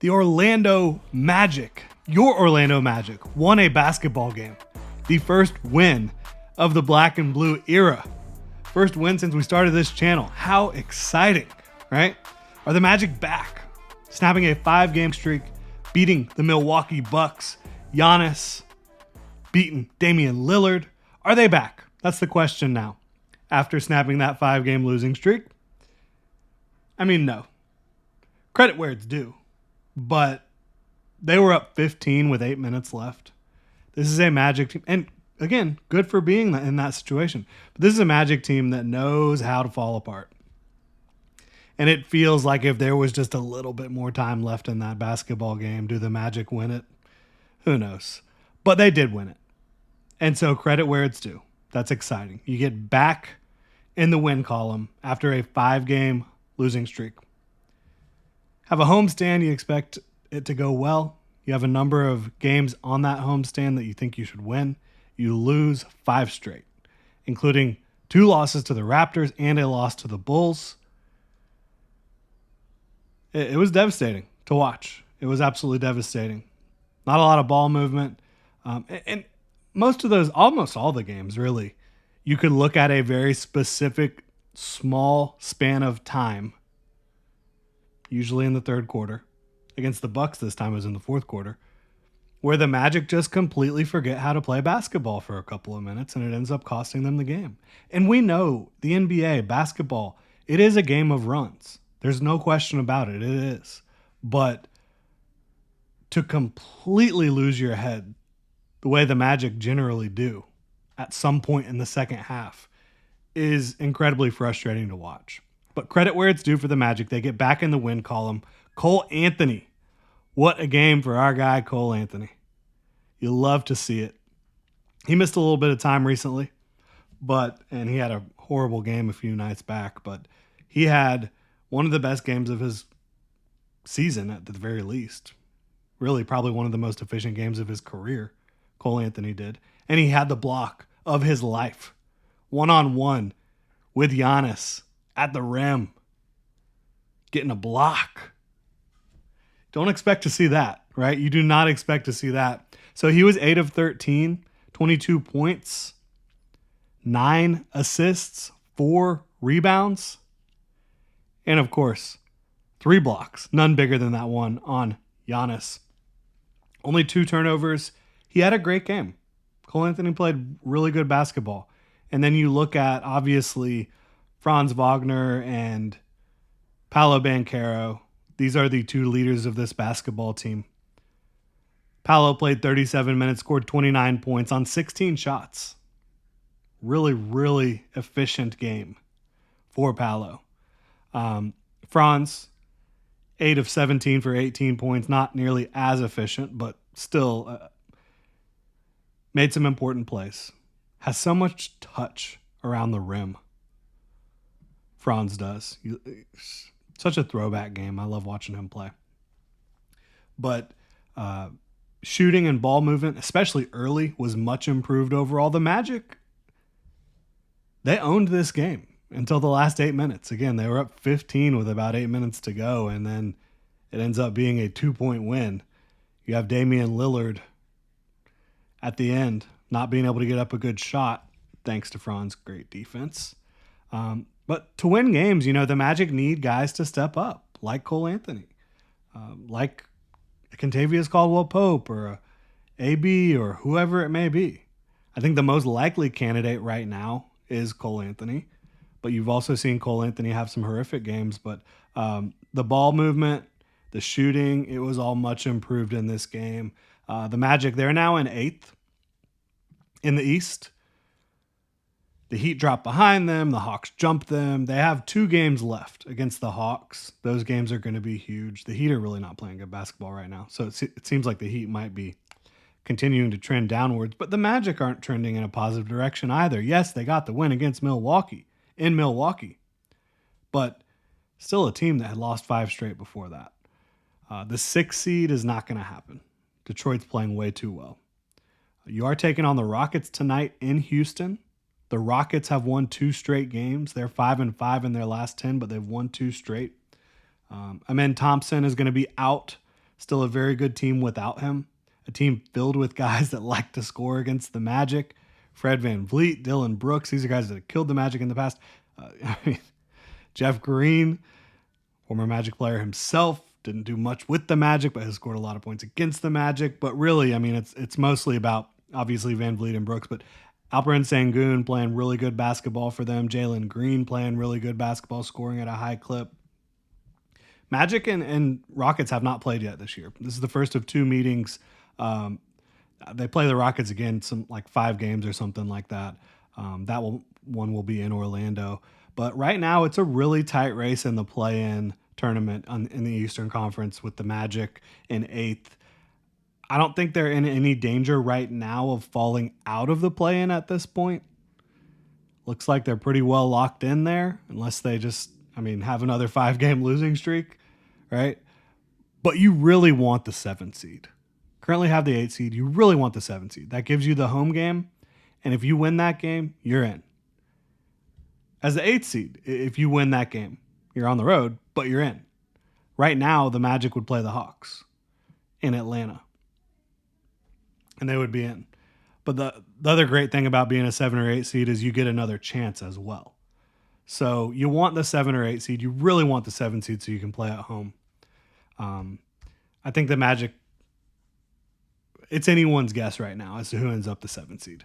The Orlando Magic, your Orlando Magic, won a basketball game. The first win of the black and blue era. First win since we started this channel. How exciting, right? Are the Magic back? Snapping a 5-game streak, beating the Milwaukee Bucks. Giannis beating Damian Lillard. Are they back? That's the question now. After snapping that 5-game losing streak? I mean, no. Credit where it's due. But they were up 15 with 8 minutes left. This is a Magic team. And again, good for being in that situation. But this is a Magic team that knows how to fall apart. And it feels like if there was just a little bit more time left in that basketball game, do the Magic win it? Who knows? But they did win it. And so credit where it's due. That's exciting. You get back in the win column after a 5-game losing streak. Have a homestand, you expect it to go well. You have a number of games on that homestand that you think you should win. You lose 5 straight, including 2 losses to the Raptors and a loss to the Bulls. It was devastating to watch. It was absolutely devastating. Not a lot of ball movement. And most of those, almost all the games really, you could look at a very specific, small span of time, usually in the third quarter. Against the Bucks this time it was in the fourth quarter, where the Magic just completely forget how to play basketball for a couple of minutes, and it ends up costing them the game. And we know the NBA, basketball, it is a game of runs. There's no question about it. It is. But to completely lose your head the way the Magic generally do at some point in the second half is incredibly frustrating to watch. But credit where it's due for the Magic. They get back in the win column. Cole Anthony. What a game for our guy, Cole Anthony. You love to see it. He missed a little bit of time recently, and he had a horrible game a few nights back, but he had one of the best games of his season at the very least. Really, probably one of the most efficient games of his career, Cole Anthony did. And he had the block of his life. One-on-one with Giannis at the rim. Getting a block. Don't expect to see that, right? You do not expect to see that. So he was 8 of 13, 22 points, 9 assists, 4 rebounds, and of course, 3 blocks. None bigger than that one on Giannis. Only 2 turnovers. He had a great game. Cole Anthony played really good basketball. And then you look at, obviously, Franz Wagner and Paolo Banchero. These are the 2 leaders of this basketball team. Paolo played 37 minutes, scored 29 points on 16 shots. Really, really efficient game for Paolo. Franz, 8 of 17 for 18 points. Not nearly as efficient, but still made some important plays. Has so much touch around the rim. Franz does. Such a throwback game. I love watching him play. But shooting and ball movement, especially early, was much improved overall. The Magic, they owned this game until the last 8 minutes. Again, they were up 15 with about 8 minutes to go, and then it ends up being a 2-point win. You have Damian Lillard at the end not being able to get up a good shot thanks to Franz's great defense. But to win games, the Magic need guys to step up, like Cole Anthony, like Kentavious Caldwell-Pope or a AB or whoever it may be. I think the most likely candidate right now is Cole Anthony, but you've also seen Cole Anthony have some horrific games. But the ball movement, the shooting, it was all much improved in this game. The Magic, they're now in 8th in the East. The Heat dropped behind them. The Hawks jumped them. They have 2 games left against the Hawks. Those games are going to be huge. The Heat are really not playing good basketball right now. So it seems like the Heat might be continuing to trend downwards. But the Magic aren't trending in a positive direction either. Yes, they got the win against Milwaukee in Milwaukee. But still a team that had lost 5 straight before that. The 6th seed is not going to happen. Detroit's playing way too well. You are taking on the Rockets tonight in Houston. The Rockets have won 2 straight games. They're 5-5 in their last 10, but they've won 2 straight. Amen Thompson is going to be out still a very good team without him. A team filled with guys that like to score against the Magic. Fred VanVleet, Dylan Brooks, these are guys that have killed the Magic in the past. I mean, Jeff Green, former Magic player himself, didn't do much with the Magic, but has scored a lot of points against the Magic. But really, I mean, it's mostly about, obviously, VanVleet and Brooks, but Alperen Sengun playing really good basketball for them. Jalen Green playing really good basketball, scoring at a high clip. Magic and Rockets have not played yet this year. This is the first of two meetings. They play the Rockets again, some like 5 games or something like that. One will be in Orlando. But right now, it's a really tight race in the play-in tournament in the Eastern Conference with the Magic in 8th. I don't think they're in any danger right now of falling out of the play-in at this point. Looks like they're pretty well locked in there, unless they just, have another 5-game losing streak, right? But you really want the 7 seed. Currently have the 8 seed. You really want the 7 seed. That gives you the home game, and if you win that game, you're in. As the 8 seed, if you win that game, you're on the road, but you're in. Right now, the Magic would play the Hawks in Atlanta, and they would be in. But the other great thing about being a 7 or 8 seed is you get another chance as well. So you want the 7 or 8 seed. You really want the 7 seed so you can play at home. I think the Magic, it's anyone's guess right now as to who ends up the 7 seed.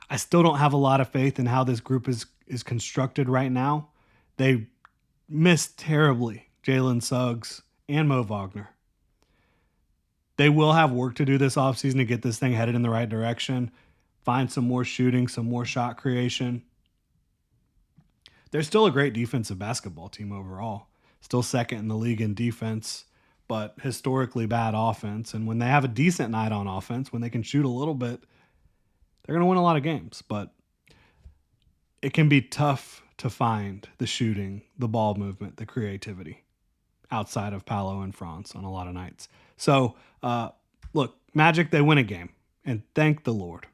I still don't have a lot of faith in how this group is constructed right now. They missed terribly Jalen Suggs and Mo Wagner. They will have work to do this offseason to get this thing headed in the right direction, find some more shooting, some more shot creation. They're still a great defensive basketball team overall. Still second in the league in defense, but historically bad offense. And when they have a decent night on offense, when they can shoot a little bit, they're going to win a lot of games. But it can be tough to find the shooting, the ball movement, the creativity outside of Paolo and Franz on a lot of nights. So, look, Magic, they win a game, and thank the Lord.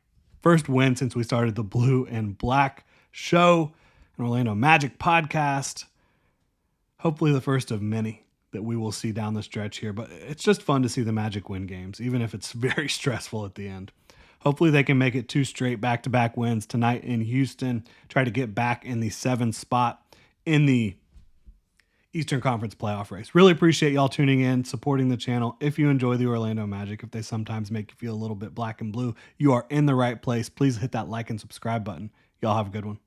First win since we started the Blue and Black show, an Orlando Magic podcast. Hopefully the first of many that we will see down the stretch here, but it's just fun to see the Magic win games, even if it's very stressful at the end. Hopefully they can make it 2 straight back-to-back wins tonight in Houston, try to get back in the 7th spot in the Eastern Conference playoff race. Really appreciate y'all tuning in, supporting the channel. If you enjoy the Orlando Magic, if they sometimes make you feel a little bit black and blue, you are in the right place. Please hit that like and subscribe button. Y'all have a good one.